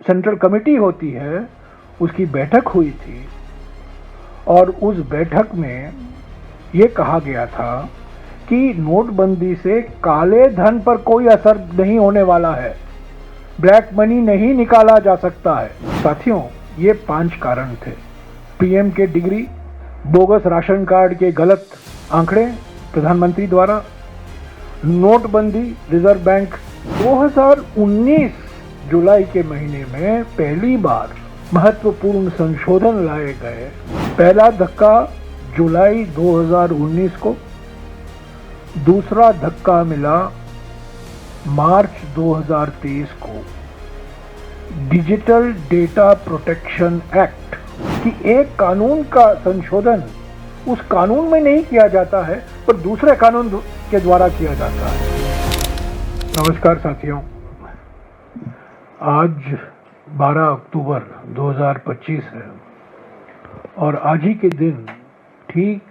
Central committee होती है उसकी बैठक हुई थी और उस बैठक में ये कहा गया था कि नोटबंदी से काले धन पर कोई असर नहीं होने वाला है, ब्लैक मनी नहीं निकाला जा सकता है। साथियों, ये 5 कारण थे। पीएम के डिग्री, बोगस राशन कार्ड के गलत आंकड़े प्रधानमंत्री द्वारा, नोटबंदी, रिजर्व बैंक। 2019 जुलाई के महीने में पहली बार महत्वपूर्ण संशोधन लाए गए। पहला धक्का जुलाई 2019 को, दूसरा धक्का मिला मार्च 2023 को। डिजिटल डेटा प्रोटेक्शन एक्ट कि एक कानून का संशोधन उस कानून में नहीं किया जाता है पर दूसरे कानून के द्वारा किया जाता है। नमस्कार साथियों, आज 12 अक्टूबर 2025 है और आज ही के दिन ठीक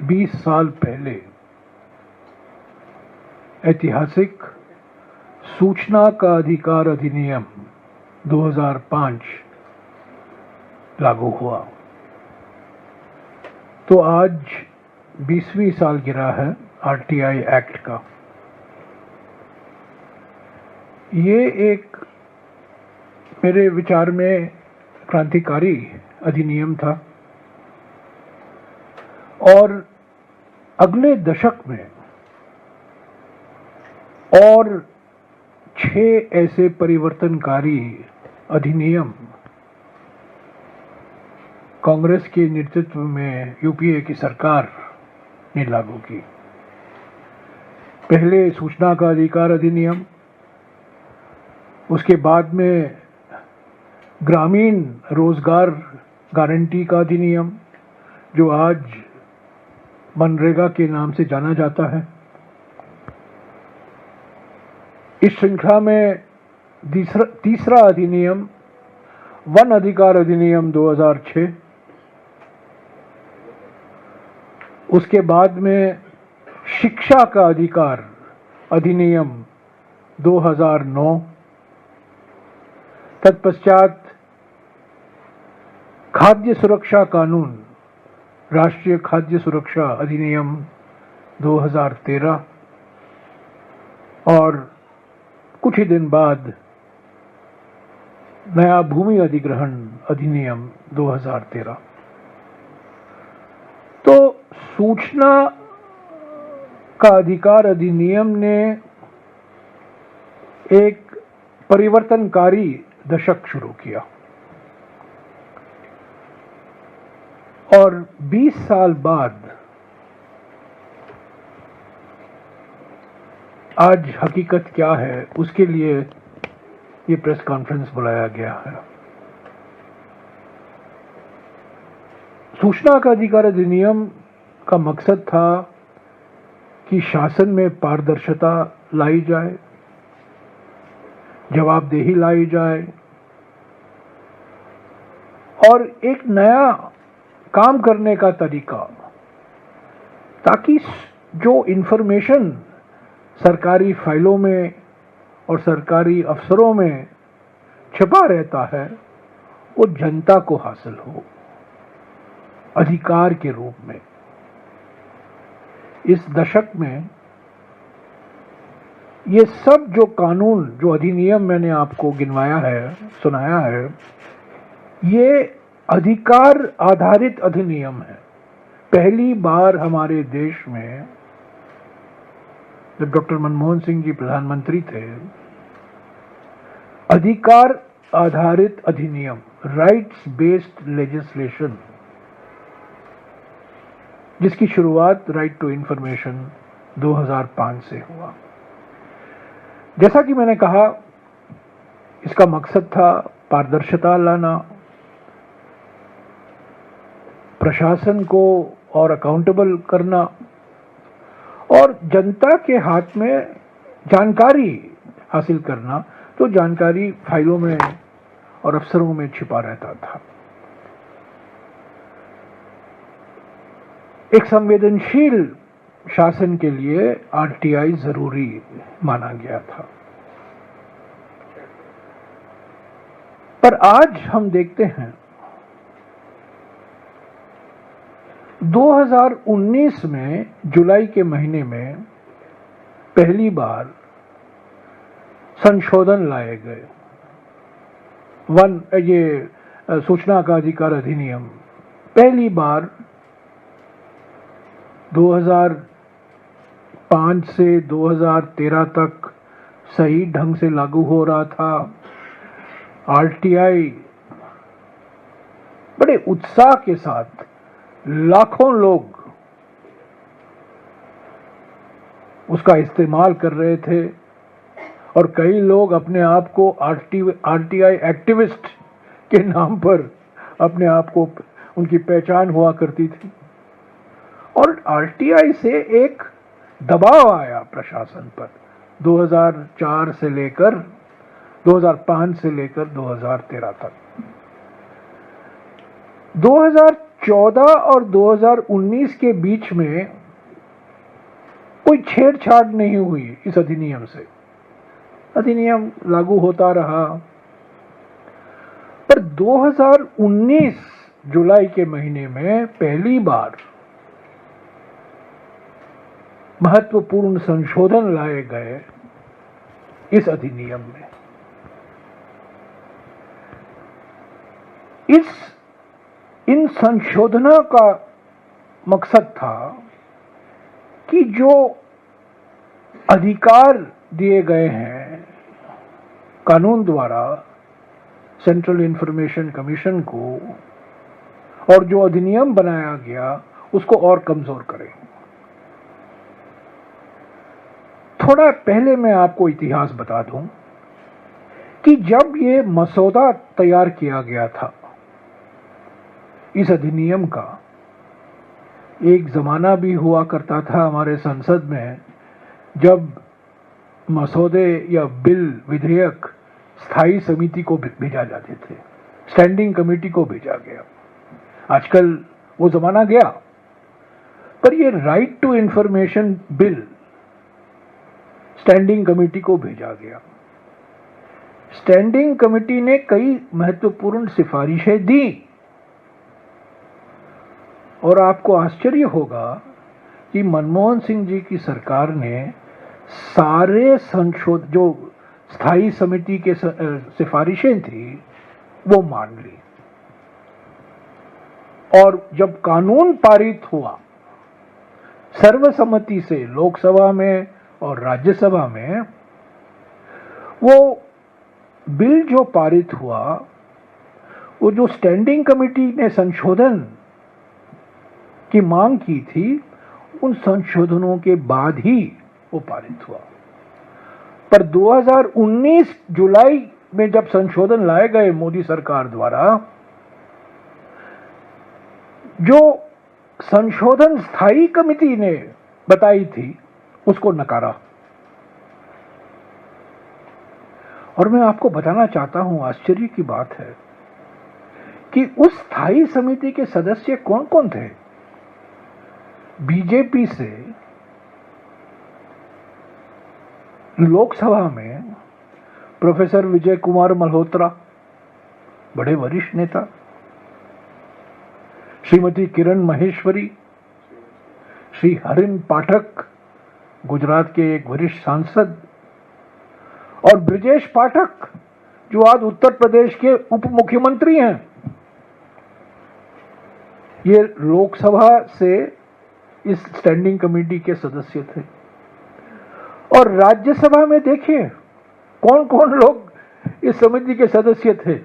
20 साल पहले ऐतिहासिक सूचना का अधिकार अधिनियम 2005 लागू हुआ। तो आज 20वीं सालगिरह है आरटीआई एक्ट का। ये एक मेरे विचार में क्रांतिकारी अधिनियम था और अगले दशक में और 6 ऐसे परिवर्तनकारी अधिनियम कांग्रेस के नेतृत्व में यूपीए की सरकार ने लागू की। पहले सूचना का अधिकार अधिनियम, उसके बाद में ग्रामीण रोजगार गारंटी का अधिनियम जो आज मनरेगा के नाम से जाना जाता है। इस श्रृंखला में तीसरा अधिनियम वन अधिकार अधिनियम 2006, उसके बाद में शिक्षा का अधिकार अधिनियम 2009, तत्पश्चात खाद्य सुरक्षा कानून, राष्ट्रीय खाद्य सुरक्षा अधिनियम 2013 और कुछ ही दिन बाद नया भूमि अधिग्रहण अधिनियम 2013। तो सूचना का अधिकार अधिनियम ने एक परिवर्तनकारी दशक शुरू किया और 20 साल बाद आज हकीकत क्या है उसके लिए ये प्रेस कॉन्फ्रेंस बुलाया गया है। सूचना का अधिकार अधिनियम का मकसद था कि शासन में पारदर्शिता लाई जाए, जवाबदेही लाई जाए और एक नया काम करने का तरीका, ताकि जो इंफॉर्मेशन सरकारी फाइलों में और सरकारी अफसरों में छिपा रहता है वो जनता को हासिल हो अधिकार के रूप में। इस दशक में ये सब जो कानून, जो अधिनियम मैंने आपको गिनवाया है, सुनाया है, ये अधिकार आधारित अधिनियम है। पहली बार हमारे देश में जब डॉक्टर मनमोहन सिंह जी प्रधानमंत्री थे, अधिकार आधारित अधिनियम, राइट्स बेस्ड लेजिस्लेशन, जिसकी शुरुआत राइट टू इंफॉर्मेशन 2005 से हुआ। जैसा कि मैंने कहा, इसका मकसद था पारदर्शिता लाना, प्रशासन को और अकाउंटेबल करना और जनता के हाथ में जानकारी हासिल करना, तो जानकारी फाइलों में और अफसरों में छिपा रहता था। एक संवेदनशील शासन के लिए आरटीआई जरूरी माना गया था। पर आज हम देखते हैं 2019 में जुलाई के महीने में पहली बार संशोधन लाए गए। सूचना का अधिकार अधिनियम पहली बार 2005 से 2013 तक सही ढंग से लागू हो रहा था। आरटीआई बड़े उत्साह के साथ लाखों लोग उसका इस्तेमाल कर रहे थे और कई लोग अपने आप को आरटीआई एक्टिविस्ट के नाम पर अपने आप को उनकी पहचान हुआ करती थी। और आरटीआई से एक दबाव आया प्रशासन पर 2005 से लेकर 2013 तक। 2014 और 2019 के बीच में कोई छेड़छाड़ नहीं हुई इस अधिनियम से। अधिनियम लागू होता रहा। पर 2019 जुलाई के महीने में पहली बार महत्वपूर्ण संशोधन लाए गए इस अधिनियम में। इन संशोधनों का मकसद था कि जो अधिकार दिए गए हैं कानून द्वारा सेंट्रल इंफॉर्मेशन कमीशन को और जो अधिनियम बनाया गया उसको और कमजोर करें। थोड़ा पहले मैं आपको इतिहास बता दूं कि जब ये मसौदा तैयार किया गया था इस अधिनियम का, एक जमाना भी हुआ करता था हमारे संसद में जब मसौदे या बिल विधेयक स्थायी समिति को भेजा जाते थे, स्टैंडिंग कमेटी को भेजा गया। आजकल वो जमाना गया, पर ये right to information bill standing committee को भेजा गया। स्टैंडिंग कमेटी ने कई महत्वपूर्ण सिफारिशें दी और आपको आश्चर्य होगा कि मनमोहन सिंह जी की सरकार ने सारे जो स्थायी समिति के सिफारिशें थी वो मान ली। और जब कानून पारित हुआ सर्वसम्मति से लोकसभा में और राज्यसभा में, वो बिल जो पारित हुआ, वो जो स्टैंडिंग कमेटी ने संशोधन की मांग की थी, उन संशोधनों के बाद ही वो पारित हुआ। पर 2019 जुलाई में जब संशोधन लाए गए मोदी सरकार द्वारा, जो संशोधन स्थायी कमेटी ने बताई थी उसको नकारा। और मैं आपको बताना चाहता हूं, आश्चर्य की बात है कि उस स्थायी समिति के सदस्य कौन कौन थे। बीजेपी से लोकसभा में प्रोफेसर विजय कुमार मल्होत्रा, बड़े वरिष्ठ नेता, श्रीमती किरण महेश्वरी, श्री हरिन पाठक, गुजरात के एक वरिष्ठ सांसद, और ब्रिजेश पाठक जो आज उत्तर प्रदेश के उप मुख्यमंत्री हैं। ये लोकसभा से इस स्टैंडिंग कमेटी के सदस्य थे। और राज्यसभा में देखिए कौन कौन लोग इस समिति के सदस्य थे।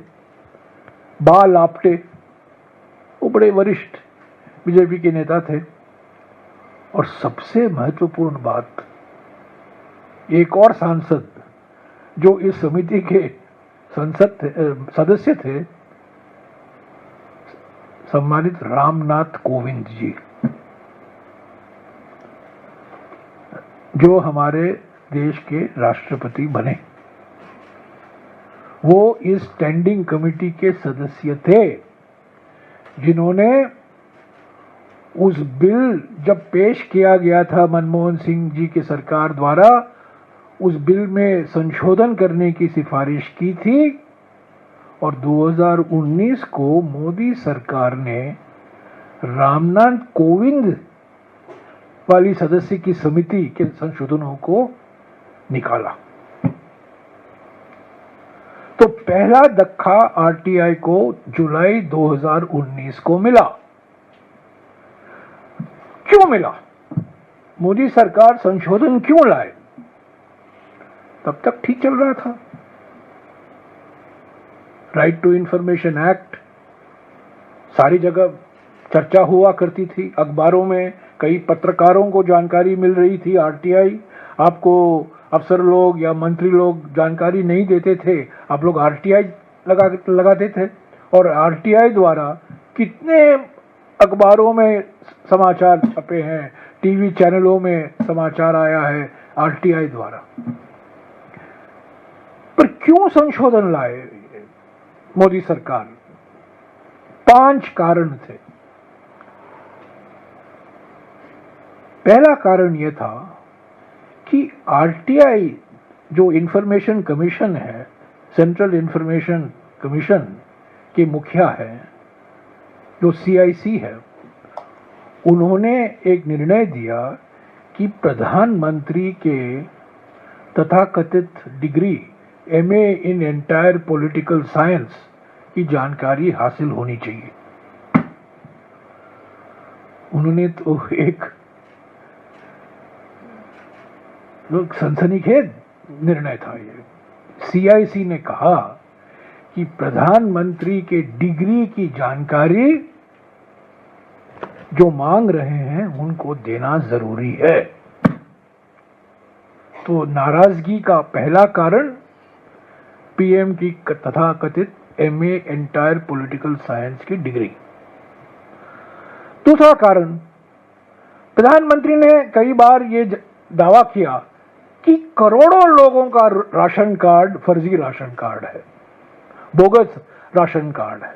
बाल आप्टे, वो बड़े वरिष्ठ बीजेपी के नेता थे। और सबसे महत्वपूर्ण बात, एक और सांसद जो इस समिति के सदस्य थे, सम्मानित रामनाथ कोविंद जी, जो हमारे देश के राष्ट्रपति बने, वो इस स्टैंडिंग कमेटी के सदस्य थे, जिन्होंने उस बिल जब पेश किया गया था मनमोहन सिंह जी की सरकार द्वारा, उस बिल में संशोधन करने की सिफारिश की थी और 2019 को मोदी सरकार ने रामनाथ कोविंद वाली सदस्य की समिति के संशोधनों को निकाला। तो पहला धक्का आरटीआई को जुलाई 2019 को मिला। क्यों मिला? मोदी सरकार संशोधन क्यों लाए? तब तक ठीक चल रहा था। राइट टू इंफॉर्मेशन एक्ट सारी जगह चर्चा हुआ करती थी, अखबारों में कई पत्रकारों को जानकारी मिल रही थी। आरटीआई आपको अफसर लोग या मंत्री लोग जानकारी नहीं देते थे, आप लोग आरटीआई लगाते थे। और आरटीआई द्वारा कितने अखबारों में समाचार छपे हैं, टीवी चैनलों में समाचार आया है आरटीआई द्वारा। पर क्यों संशोधन लाए मोदी सरकार? 5 कारण थे। पहला कारण यह था कि आरटीआई जो इंफॉर्मेशन कमीशन है, सेंट्रल इंफॉर्मेशन कमीशन के मुखिया है, जो सीआईसी है, उन्होंने एक निर्णय दिया कि प्रधानमंत्री के तथाकथित degree MA in entire political science की जानकारी हासिल होनी चाहिए। उन्होंने तो एक सनसनीखेज निर्णय था ये। सीआईसी ने कहा कि प्रधानमंत्री के डिग्री की जानकारी जो मांग रहे हैं उनको देना जरूरी है। तो नाराजगी का पहला कारण पीएम की तथाकथित एमए एंटायर पॉलिटिकल साइंस की डिग्री। दूसरा कारण, प्रधानमंत्री ने कई बार ये दावा किया कि करोड़ों लोगों का राशन कार्ड फर्जी राशन कार्ड है, बोगस राशन कार्ड है।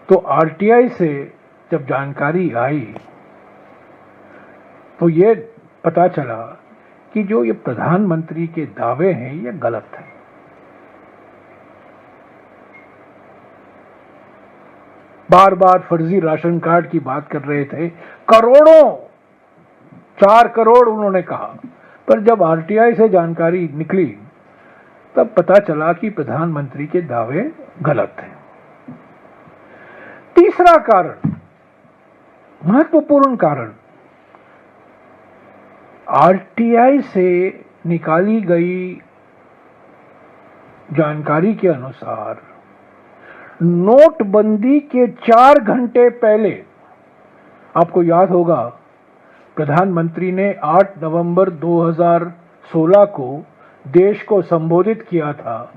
तो आरटीआई से जब जानकारी आई तो ये पता चला कि जो ये प्रधानमंत्री के दावे हैं ये गलत हैं। बार बार फर्जी राशन कार्ड की बात कर रहे थे, करोड़ों, 4 करोड़ उन्होंने कहा। पर जब आरटीआई से जानकारी निकली तब पता चला कि प्रधानमंत्री के दावे गलत हैं। तीसरा कारण, महत्वपूर्ण कारण, आरटीआई से निकाली गई जानकारी के अनुसार नोटबंदी के 4 घंटे पहले, आपको याद होगा, प्रधानमंत्री ने 8 नवंबर 2016 को देश को संबोधित किया था।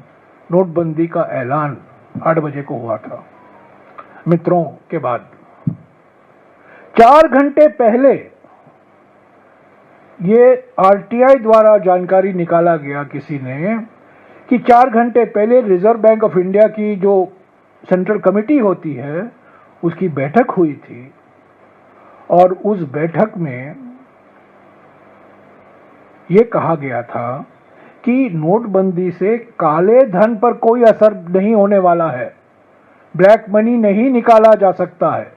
नोटबंदी का ऐलान 8 बजे को हुआ था, मित्रों के बाद। 4 घंटे पहले ये आरटीआई द्वारा जानकारी निकाला गया किसी ने कि 4 घंटे पहले रिजर्व बैंक ऑफ इंडिया की जो सेंट्रल कमेटी होती है उसकी बैठक हुई थी और उस बैठक में ये कहा गया था कि नोटबंदी से काले धन पर कोई असर नहीं होने वाला है, ब्लैक मनी नहीं निकाला जा सकता है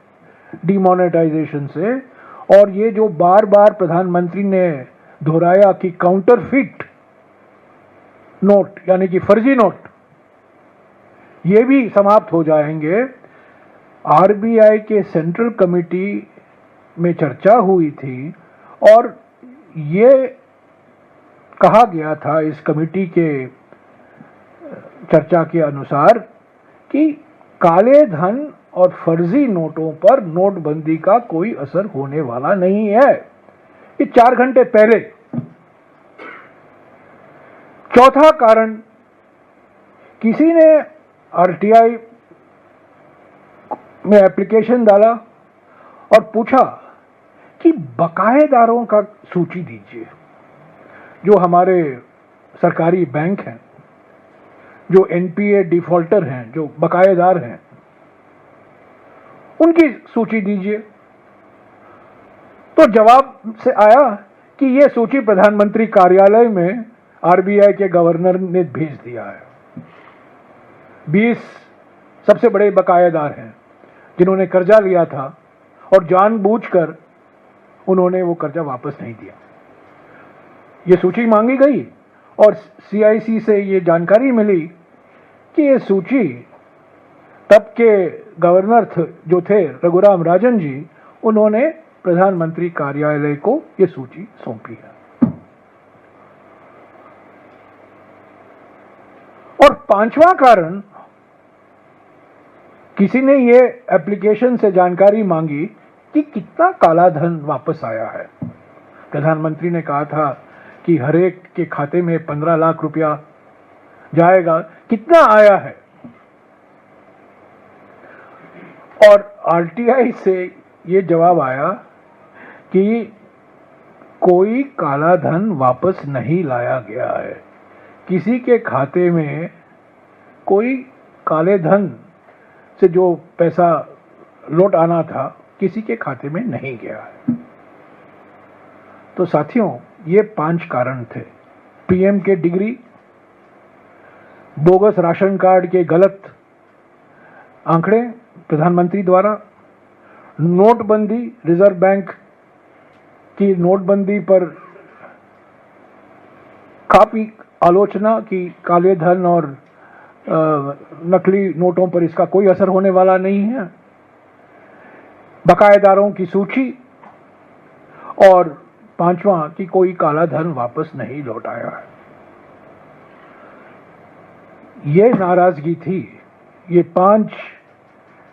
डिमोनेटाइजेशन से। और ये जो बार बार प्रधानमंत्री ने दोहराया कि काउंटरफिट नोट यानी कि फर्जी नोट, ये भी समाप्त हो जाएंगे। आरबीआई के सेंट्रल कमेटी में चर्चा हुई थी और ये कहा गया था इस कमेटी के चर्चा के अनुसार कि काले धन और फर्जी नोटों पर नोटबंदी का कोई असर होने वाला नहीं है। ये 4 घंटे पहले। चौथा कारण, किसी ने आरटीआई में एप्लीकेशन डाला और पूछा कि बकायेदारों का सूची दीजिए, जो हमारे सरकारी बैंक हैं, जो एनपीए डिफॉल्टर हैं, जो बकायेदार हैं, उनकी सूची दीजिए। तो जवाब से आया कि यह सूची प्रधानमंत्री कार्यालय में आरबीआई के गवर्नर ने भेज दिया है। 20 सबसे बड़े बकायेदार हैं जिन्होंने कर्जा लिया था और जानबूझकर उन्होंने वो कर्जा वापस नहीं दिया। ये सूची मांगी गई और CIC से ये जानकारी मिली कि ये सूची तब के गवर्नर जो थे रघुराम राजन जी, उन्होंने प्रधानमंत्री कार्यालय को ये सूची सौंपी है। और पांचवा कारण, किसी ने ये एप्लीकेशन से जानकारी मांगी कि कितना काला धन वापस आया है। प्रधानमंत्री ने कहा था कि हर एक के खाते में 15 लाख रुपया जाएगा, कितना आया है? और RTI से ये जवाब आया कि कोई काला धन वापस नहीं लाया गया है, किसी के खाते में कोई काले धन से जो पैसा लौट आना था किसी के खाते में नहीं गया है। तो साथियों, ये 5 कारण थे। PM के डिग्री, बोगस राशन कार्ड के गलत आंकड़े प्रधानमंत्री द्वारा, नोटबंदी, रिजर्व बैंक की नोटबंदी पर काफी आलोचना की काले धन और नकली नोटों पर इसका कोई असर होने वाला नहीं है, बकायेदारों की सूची, और पांचवा कि कोई काला धन वापस नहीं लौट आया है। ये नाराजगी थी। ये 5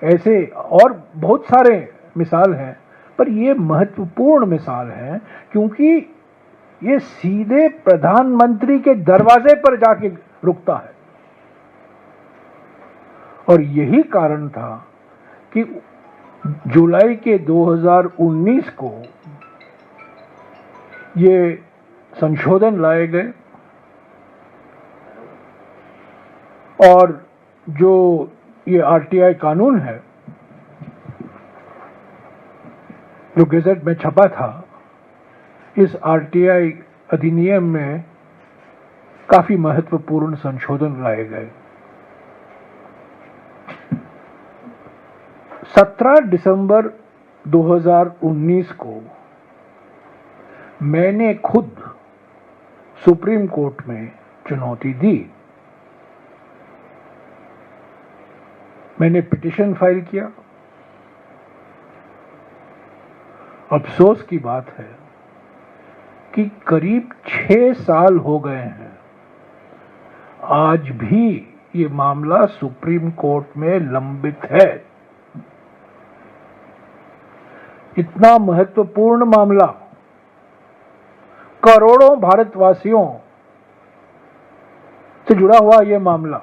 ऐसे और बहुत सारे मिसाल हैं, पर ये महत्वपूर्ण मिसाल है क्योंकि ये सीधे प्रधानमंत्री के दरवाजे पर जाके रुकता है। और यही कारण था कि जुलाई के 2019 को ये संशोधन लाए गए और जो ये RTI कानून है जो गैजेट में छपा था, इस RTI अधिनियम में काफी महत्वपूर्ण संशोधन लाए गए। 17 दिसंबर 2019 को मैंने खुद सुप्रीम कोर्ट में चुनौती दी। मैंने पिटीशन फाइल किया। अफसोस की बात है कि करीब 6 साल हो गए हैं, आज भी ये मामला सुप्रीम कोर्ट में लंबित है। इतना महत्वपूर्ण मामला, करोड़ों भारतवासियों से जुड़ा हुआ यह मामला,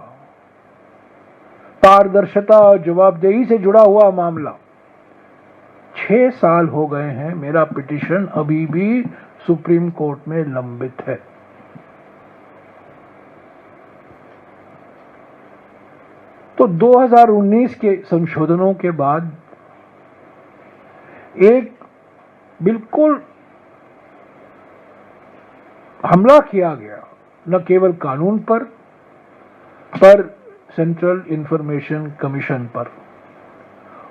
पारदर्शिता और जवाबदेही से जुड़ा हुआ मामला, 6 साल हो गए हैं, मेरा पिटीशन अभी भी सुप्रीम कोर्ट में लंबित है। तो 2019 के संशोधनों के बाद एक बिल्कुल हमला किया गया, न केवल कानून पर सेंट्रल इंफॉर्मेशन कमीशन पर।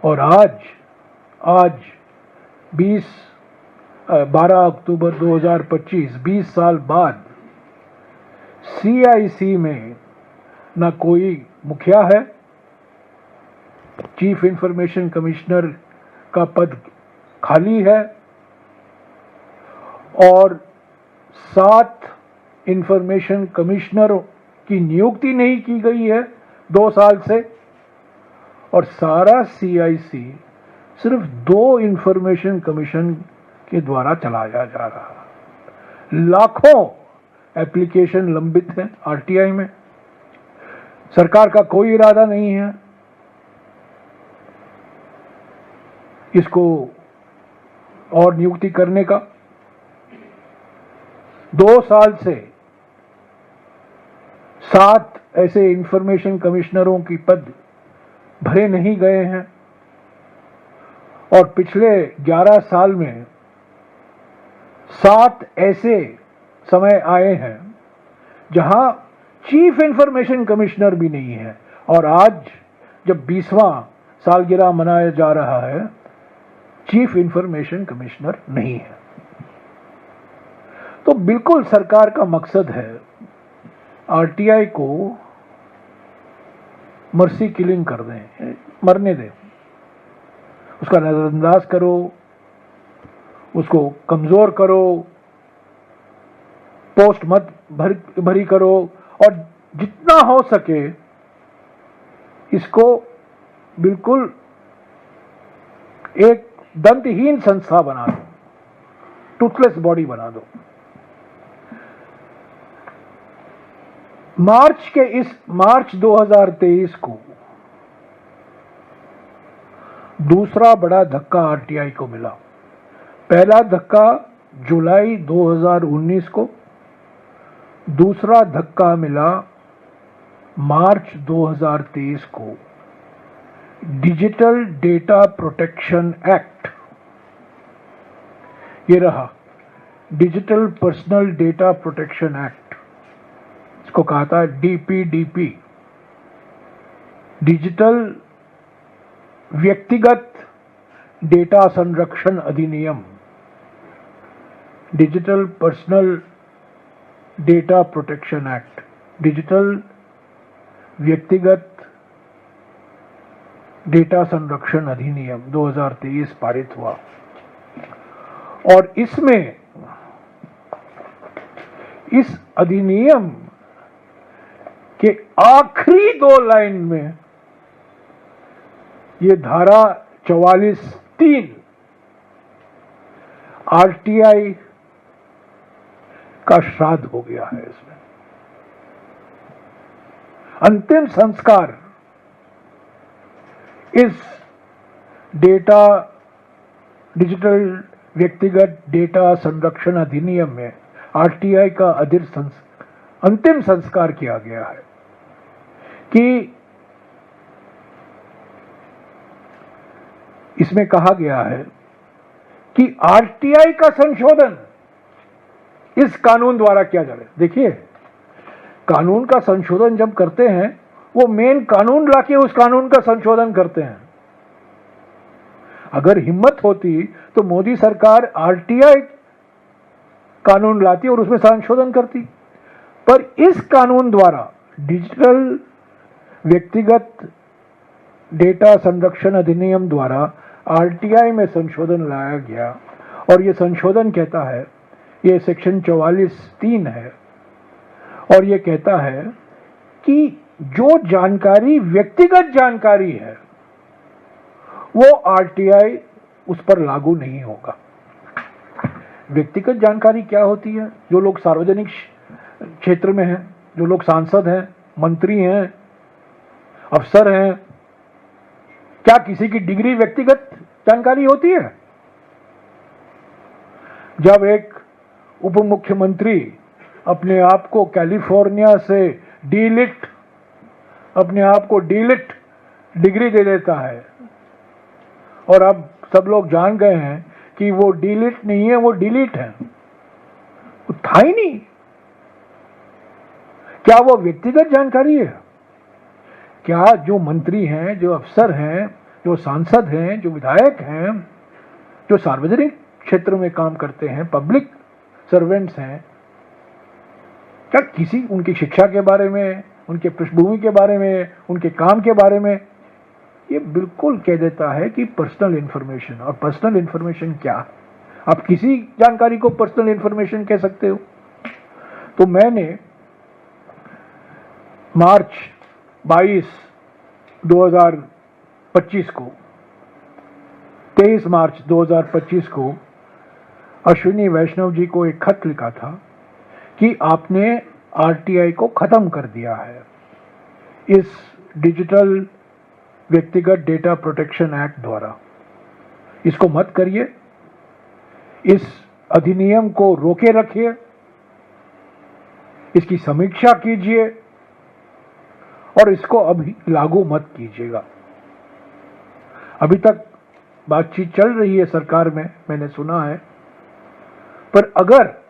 और आज 12 अक्टूबर 2025, 20 साल बाद CIC में न कोई मुखिया है, चीफ इंफॉर्मेशन कमिश्नर का पद खाली है और 7 इंफॉर्मेशन कमिश्नरों की नियुक्ति नहीं की गई है 2 साल से, और सारा CIC सिर्फ 2 इंफॉर्मेशन कमीशन के द्वारा चलाया जा रहा है। लाखों एप्लीकेशन लंबित हैं RTI में। सरकार का कोई इरादा नहीं है इसको और नियुक्ति करने का। 2 साल से 7 ऐसे इंफॉर्मेशन कमिश्नरों की पद भरे नहीं गए हैं और पिछले 11 साल में 7 ऐसे समय आए हैं जहां चीफ इंफॉर्मेशन कमिश्नर भी नहीं है और आज जब 20वां सालगिरह मनाया जा रहा है, चीफ इंफॉर्मेशन कमिश्नर नहीं है। तो बिल्कुल सरकार का मकसद है आरटीआई को मर्सी किलिंग कर दें, मरने दें, उसका नजरअंदाज करो, उसको कमजोर करो, पोस्ट मत भरी करो, और जितना हो सके इसको बिल्कुल एक दंतहीन संस्था बना दो, टूथलेस बॉडी बना दो। मार्च 2023 को दूसरा बड़ा धक्का आरटीआई को मिला। पहला धक्का जुलाई 2019 को, दूसरा धक्का मिला मार्च 2023 को। डिजिटल डेटा प्रोटेक्शन एक्ट, ये रहा digital personal data protection act, इसको कहा था डीपीडीपी, डिजिटल व्यक्तिगत डेटा संरक्षण अधिनियम, digital personal data protection act, digital व्यक्तिगत डेटा संरक्षण अधिनियम 2023 पारित हुआ। और इसमें इस अधिनियम के आखिरी 2 लाइन में ये धारा 44(3) आरटीआई का श्राद्ध हो गया है। इसमें अंतिम संस्कार इस डिजिटल व्यक्तिगत डेटा संरक्षण अधिनियम में आरटीआई का अंतिम संस्कार किया गया है कि इसमें कहा गया है कि आरटीआई का संशोधन इस कानून द्वारा किया जा रहा है। देखिए, कानून का संशोधन जब करते हैं, वो मेन कानून लाके उस कानून का संशोधन करते हैं। अगर हिम्मत होती तो मोदी सरकार आरटीआई कानून लाती और उसमें संशोधन करती, पर इस कानून द्वारा डिजिटल व्यक्तिगत डेटा संरक्षण अधिनियम द्वारा आरटीआई में संशोधन लाया गया। और यह संशोधन कहता है, यह सेक्शन 44(3) है, और यह कहता है कि जो जानकारी व्यक्तिगत जानकारी है वो आरटीआई उस पर लागू नहीं होगा। व्यक्तिगत जानकारी क्या होती है? जो लोग सार्वजनिक क्षेत्र में हैं, जो लोग सांसद हैं, मंत्री हैं, अफसर हैं, क्या किसी की डिग्री व्यक्तिगत जानकारी होती है? जब एक उप मुख्यमंत्री अपने आप को कैलिफोर्निया से डीलिट डिग्री दे देता है, और अब सब लोग जान गए हैं कि वो डीलिट नहीं है, वो डिलीट है, वो था ही नहीं, क्या वो व्यक्तिगत जानकारी है? क्या जो मंत्री हैं, जो अफसर हैं, जो सांसद हैं, जो विधायक हैं, जो सार्वजनिक क्षेत्र में काम करते हैं, पब्लिक सर्वेंट्स हैं, क्या किसी उनकी शिक्षा के बारे में, उनके पृष्ठभूमि के बारे में, उनके काम के बारे में? ये बिल्कुल कह देता है कि पर्सनल इंफॉर्मेशन। और पर्सनल इंफॉर्मेशन क्या है? आप किसी जानकारी को पर्सनल इंफॉर्मेशन कह सकते हो? तो मैंने मार्च 22, 2025 को 23 मार्च 2025 को अश्विनी वैष्णव जी को एक खत लिखा था कि आपने आरटीआई को खत्म कर दिया है। इस डिजिटल व्यक्तिगत डेटा प्रोटेक्शन एक्ट द्वारा इसको मत करिए, इस अधिनियम को रोके रखिए, इसकी समीक्षा कीजिए और इसको अभी लागू मत कीजिएगा। अभी तक बातचीत चल रही है सरकार में, मैंने सुना है, पर अगर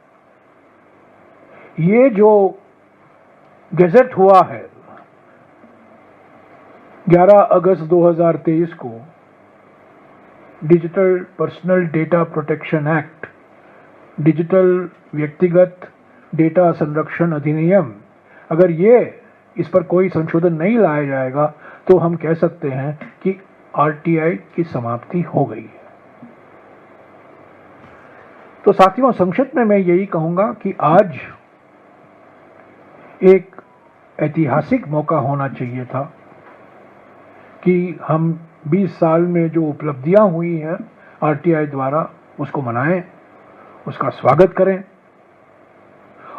ये जो गैजेट हुआ है 11 अगस्त 2023 को digital personal data protection act, digital व्यक्तिगत डेटा संरक्षण अधिनियम, अगर इस पर कोई संशोधन नहीं लाया जाएगा तो हम कह सकते हैं कि आरटीआई की समाप्ति हो गई है। तो साथियों, संक्षिप्त में मैं यही कहूंगा कि आज एक ऐतिहासिक मौका होना चाहिए था कि हम 20 साल में जो उपलब्धियां हुई हैं आरटीआई द्वारा उसको मनाएं, उसका स्वागत करें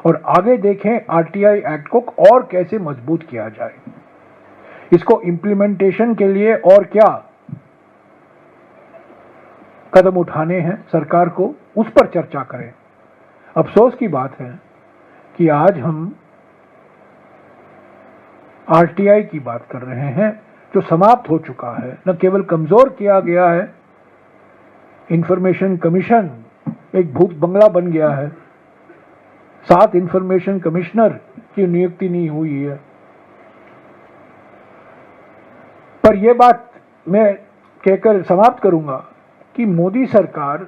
और आगे देखें आरटीआई एक्ट को और कैसे मजबूत किया जाए। इसको इम्प्लीमेंटेशन के लिए और क्या कदम उठाने हैं सरकार को, उस पर चर्चा करें। अफसोस की बात है कि आज हम आरटीआई की बात कर रहे हैं जो समाप्त हो चुका है, न केवल कमजोर किया गया है, इंफॉर्मेशन कमीशन एक भूत बंगला बन गया है, 7 इंफॉर्मेशन कमिश्नर की नियुक्ति नहीं हुई है। पर यह बात मैं कहकर समाप्त करूंगा कि मोदी सरकार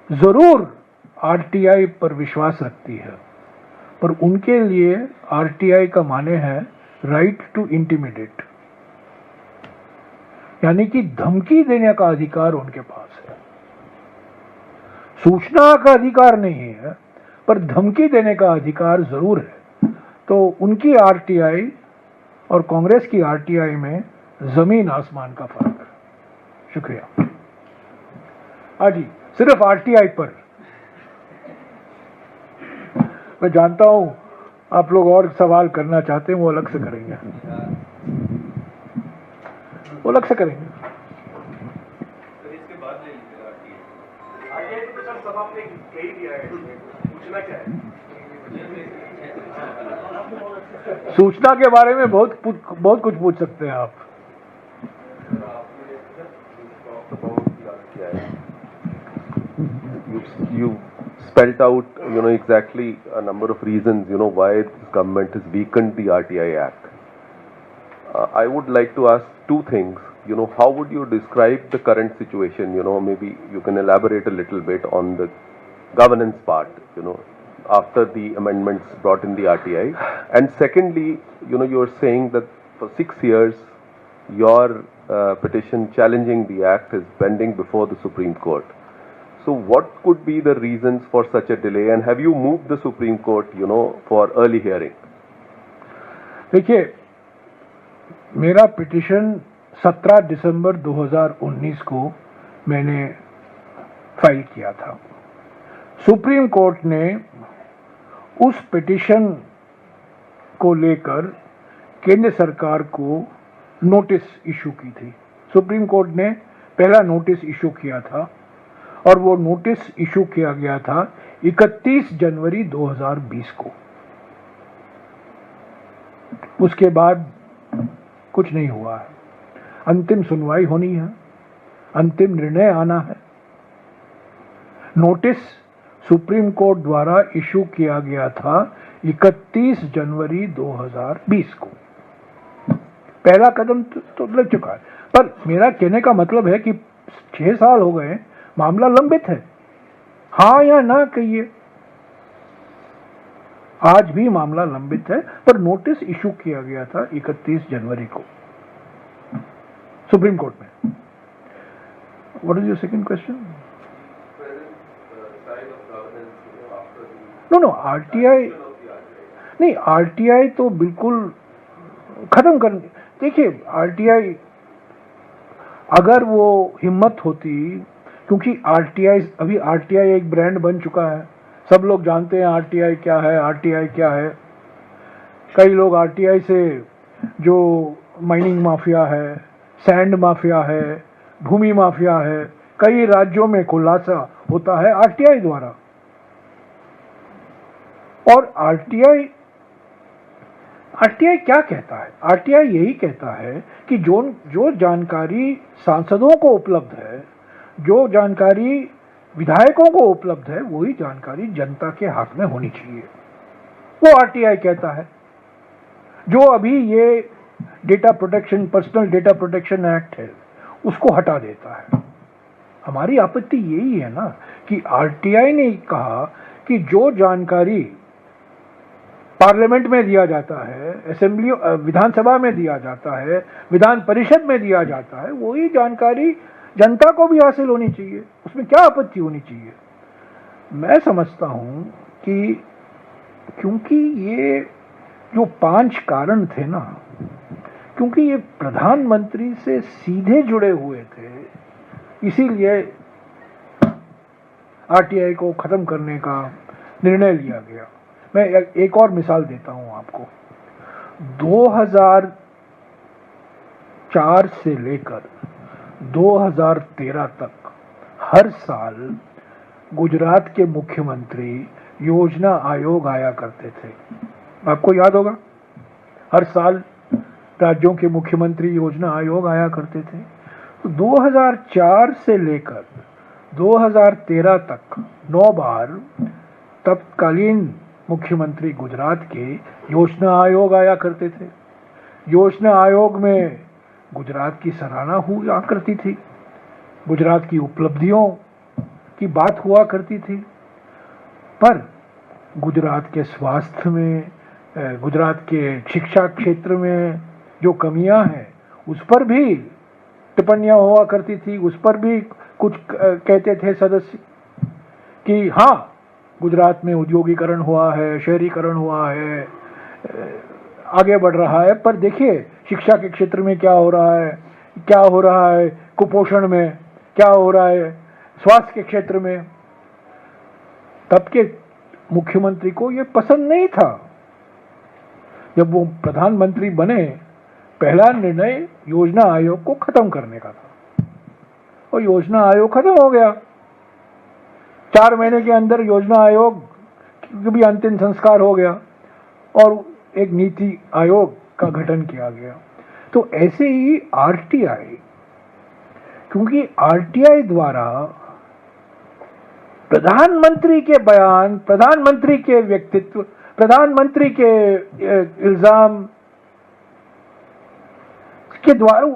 जरूर आरटीआई पर विश्वास रखती है, पर उनके लिए आरटीआई का माने है राइट टू इंटिमिडेट, यानी कि धमकी देने का अधिकार उनके पास है। सूचना का अधिकार नहीं है, पर धमकी देने का अधिकार जरूर है। तो उनकी आरटीआई और कांग्रेस की आरटीआई में जमीन आसमान का फर्क है। शुक्रिया। जी, सिर्फ आरटीआई पर मैं जानता हूं आप लोग और सवाल करना चाहते हैं, वो अलग से करेंगे, वो अलग से करेंगे। इसके बाद ले लीजिएगा आरटीआई तो सर सब आपने कह ही दिया है, पूछना क्या है? सूचना के बारे में बहुत कुछ पूछ सकते हैं आप। You spelled out, exactly a number of reasons, why this government has weakened the RTI Act. I would like to ask two things. How would you describe the current situation? Maybe you can elaborate a little bit on the governance part, after the amendments brought in the RTI. And secondly, you're saying that for 6 years, your petition challenging the act is pending before the Supreme Court. So what could be the reasons for such a delay, and have you moved the Supreme Court, for early hearing? देखिए, मेरा petition 17 दिसंबर 2019 को मैंने file किया था। Supreme court ने उस petition को लेकर केंद्र सरकार को नोटिस इशू की थी। सुप्रीम कोर्ट ने पहला नोटिस इशू किया था और वो नोटिस इशू किया गया था 31 जनवरी 2020 को। उसके बाद कुछ नहीं हुआ है। अंतिम सुनवाई होनी है, अंतिम निर्णय आना है। नोटिस सुप्रीम कोर्ट द्वारा इशू किया गया था 31 जनवरी 2020 को। पहला कदम तो लग चुका है, पर मेरा कहने का मतलब है कि 6 साल हो गए, मामला लंबित है। हाँ या ना कहिए, आज भी मामला लंबित है, पर नोटिस इशू किया गया था 31 जनवरी को सुप्रीम कोर्ट में। What is your second question? No RTI नहीं, आरटीआई तो बिल्कुल खत्म कर। देखिए, आरटीआई अगर वो हिम्मत होती, क्योंकि अभी आरटीआई एक ब्रांड बन चुका है, सब लोग जानते हैं आरटीआई क्या है, आरटीआई क्या है। कई लोग आरटीआई से जो माइनिंग माफिया है, सैंड माफिया है, भूमि माफिया है, कई राज्यों में खुलासा होता है आरटीआई द्वारा। और आरटीआई क्या कहता है? आरटीआई यही कहता है कि जो जानकारी सांसदों को उपलब्ध है, जो जानकारी विधायकों को उपलब्ध है, वही जानकारी जनता के हाथ में होनी चाहिए। वो आरटीआई कहता है। जो अभी ये data protection, personal data protection act है, उसको हटा देता है। हमारी आपत्ति यही है ना कि आरटीआई ने कहा कि जो जानकारी पार्लियामेंट में दिया जाता है, असेंबली विधानसभा में दिया जाता है, विधान परिषद में दिया जाता है, वही जानकारी जनता को भी हासिल होनी चाहिए। उसमें क्या आपत्ति होनी चाहिए? मैं समझता हूं कि क्योंकि ये जो 5 कारण थे ना, क्योंकि ये प्रधानमंत्री से सीधे जुड़े हुए थे, इसीलिए आरटीआई को खत्म करने का निर्णय लिया गया। मैं एक और मिसाल देता हूं आपको। 2004 से लेकर 2013 तक हर साल गुजरात के मुख्यमंत्री योजना आयोग आया करते थे। आपको याद होगा, हर साल राज्यों के मुख्यमंत्री योजना आयोग आया करते थे। तो 2004 से लेकर 2013 तक 9 बार तत्कालीन मुख्यमंत्री गुजरात के योजना आयोग आया करते थे। योजना आयोग में गुजरात की सराहना हुआ करती थी, गुजरात की उपलब्धियों की बात हुआ करती थी, पर गुजरात के स्वास्थ्य में, गुजरात के शिक्षा क्षेत्र में जो कमियां हैं उस पर भी टिप्पणियां हुआ करती थी। उस पर भी कुछ कहते थे सदस्य कि हाँ, गुजरात में उद्योगीकरण हुआ है, शहरीकरण हुआ है, आगे बढ़ रहा है, पर देखिए शिक्षा के क्षेत्र में क्या हो रहा है, क्या हो रहा है कुपोषण में, क्या हो रहा है स्वास्थ्य के क्षेत्र में। तब के मुख्यमंत्री को यह पसंद नहीं था। जब वो प्रधानमंत्री बने, पहला निर्णय योजना आयोग को खत्म करने का था, और योजना आयोग खत्म हो गया। 4 महीने के अंदर योजना आयोग का भी अंतिम संस्कार हो गया और एक नीति आयोग का गठन किया गया। तो ऐसे ही आरटीआई, क्योंकि आरटीआई द्वारा प्रधानमंत्री के बयान, प्रधानमंत्री के व्यक्तित्व, प्रधानमंत्री के इल्जाम के द्वारा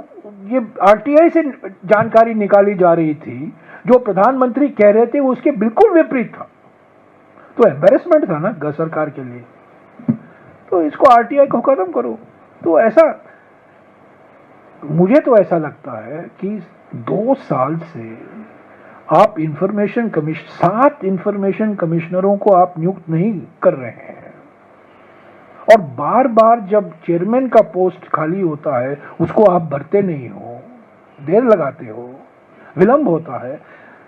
ये आरटीआई से जानकारी निकाली जा रही थी, जो प्रधानमंत्री कह रहे थे वो उसके बिल्कुल विपरीत था। तो एम्बैरेसमेंट था ना सरकार के लिए। तो इसको आरटीआई को खत्म करो। तो ऐसा, मुझे तो ऐसा लगता है कि 2 साल से आप 7 इंफॉर्मेशन कमिश्नरों को आप नियुक्त नहीं कर रहे हैं, और बार बार जब चेयरमैन का पोस्ट खाली होता है उसको आप भरते नहीं हो, देर लगाते हो, विलंब होता है।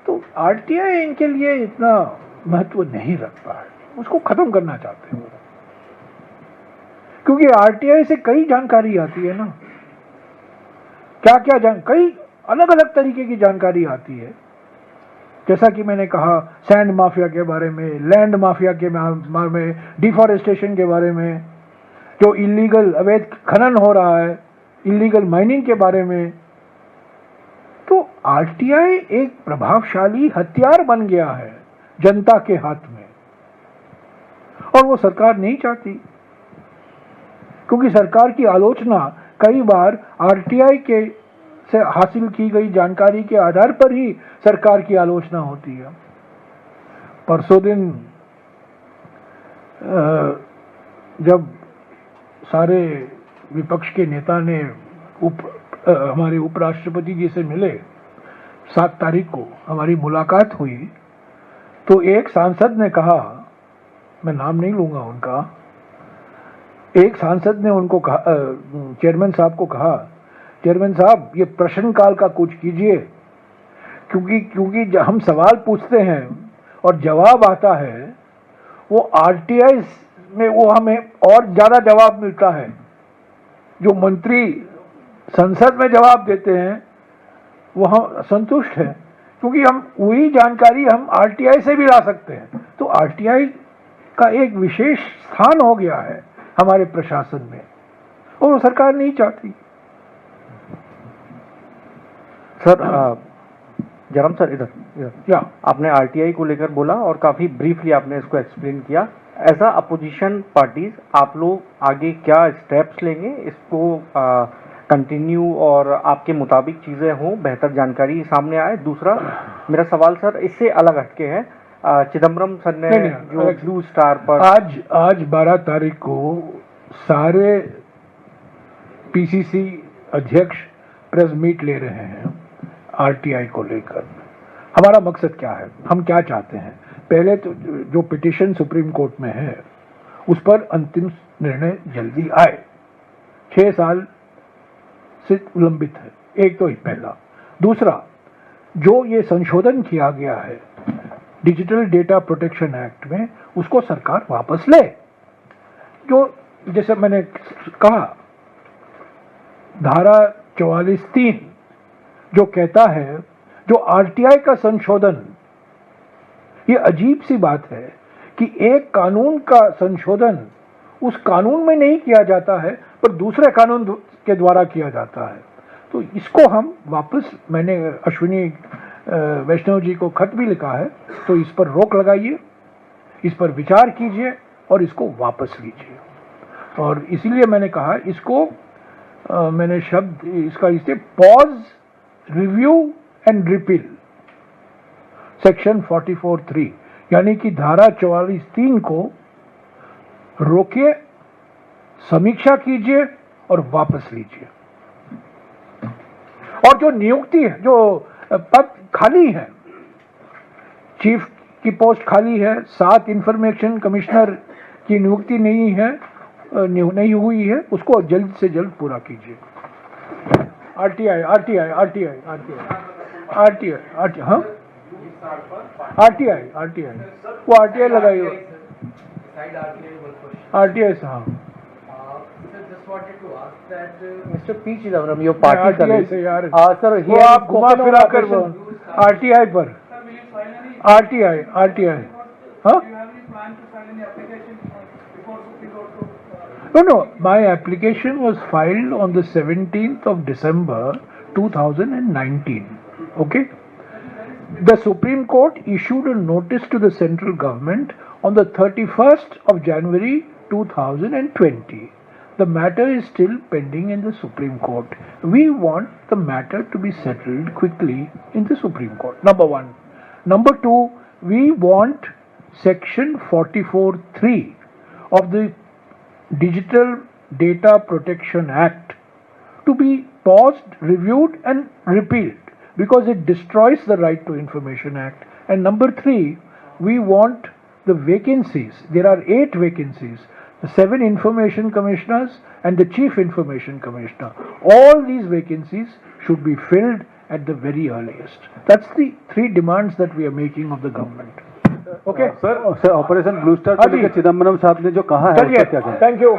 तो आरटीआई इनके लिए इतना महत्व नहीं रखता है, उसको खत्म करना चाहते हो, क्योंकि आरटीआई से कई जानकारी आती है ना, क्या कई अलग अलग तरीके की जानकारी आती है। जैसा कि मैंने कहा, सैंड माफिया के बारे में, लैंड माफिया के बारे में, डिफॉरेस्टेशन के बारे में, जो इलीगल अवैध खनन हो रहा है, इलीगल माइनिंग के बारे में। तो आरटीआई एक प्रभावशाली हथियार बन गया है जनता के हाथ में, और वो सरकार नहीं चाहती, क्योंकि सरकार की आलोचना कई बार आरटीआई के से हासिल की गई जानकारी के आधार पर ही सरकार की आलोचना होती है। परसों दिन जब सारे विपक्ष के नेता ने हमारे उपराष्ट्रपति जी से मिले, 7 तारीख को हमारी मुलाकात हुई, तो एक सांसद ने कहा, मैं नाम नहीं लूंगा उनका, एक सांसद ने उनको कहा, चेयरमैन साहब को कहा, चेयरमैन साहब ये प्रश्नकाल का कुछ कीजिए, क्योंकि जब हम सवाल पूछते हैं और जवाब आता है, वो आरटीआई में वो हमें और ज्यादा जवाब मिलता है। जो मंत्री संसद में जवाब देते हैं वो हम संतुष्ट हैं, क्योंकि हम वही जानकारी हम आरटीआई से भी ला सकते हैं। तो आरटीआई का एक विशेष स्थान हो गया है हमारे प्रशासन में, और वो सरकार नहीं चाहती। सर, जयराम सर, इधर या आपने आरटीआई को लेकर बोला और काफी ब्रीफली आपने इसको एक्सप्लेन किया। एज अ अपोजिशन पार्टीज आप लोग आगे क्या स्टेप्स लेंगे इसको कंटिन्यू और आपके मुताबिक चीज़ें हों, बेहतर जानकारी सामने आए? दूसरा मेरा सवाल सर इससे अलग हटके है, चिदम्बरम सर ने नहीं, जो ब्लू स्टार पर आज 12 तारीख को सारे पीसीसी अध्यक्ष प्रेस मीट ले रहे हैं आरटीआई को लेकर। हमारा मकसद क्या है, हम क्या चाहते हैं? पहले तो जो पिटीशन सुप्रीम कोर्ट में है उस पर अंतिम निर्णय जल्दी आए। 6 साल से विलंबित है, एक तो ही पहला। दूसरा, जो ये संशोधन किया गया है डिजिटल डेटा प्रोटेक्शन एक्ट में, उसको सरकार वापस ले। जो जैसे मैंने कहा, धारा 44(3) जो कहता है, जो आरटीआई का संशोधन, ये अजीब सी बात है कि एक कानून का संशोधन उस कानून में नहीं किया जाता है पर दूसरे कानून के द्वारा किया जाता है। तो इसको हम वापस, मैंने अश्विनी वैष्णव जी को खत भी लिखा है, तो इस पर रोक लगाइए, इस पर विचार कीजिए और इसको वापस लीजिए। और इसीलिए मैंने कहा इसको मैंने शब्द इसका इसे pause, review and repeal, section 44(3) यानी कि धारा 44(3) को रोकिए, समीक्षा कीजिए और वापस लीजिए। और जो नियुक्ति है, जो पद खाली है, चीफ की पोस्ट खाली है, 7 इंफॉर्मेशन कमिश्नर की नियुक्ति नहीं हुई है, उसको जल्द से जल्द पूरा कीजिए। आरटीआई हाँ, वो आरटीआई लगाइए, आरटीआई से। हाँ mister P Chidambaram, your party RTI से यार, सर वो आप घुमा फिरा कर आरटीआई पर, आरटीआई हाँ। No, my application was filed on the 17th of December 2019. Okay? The Supreme Court issued a notice to the central government on the 31st of January 2020. The matter is still pending in the Supreme Court. We want the matter to be settled quickly in the Supreme Court. Number one. Number two, we want section 44(3) of the Digital Data Protection Act to be paused, reviewed and repealed because it destroys the Right to Information Act. And number three, we want the vacancies. There are 8 vacancies, the 7 information commissioners and the chief information commissioner. All these vacancies should be filled at the very earliest. That's the 3 demands that we are making of the government. Okay? Sir operation blue star को लेकर चिदम्बरम साहब ने जो कहा है, चलिए, thank you.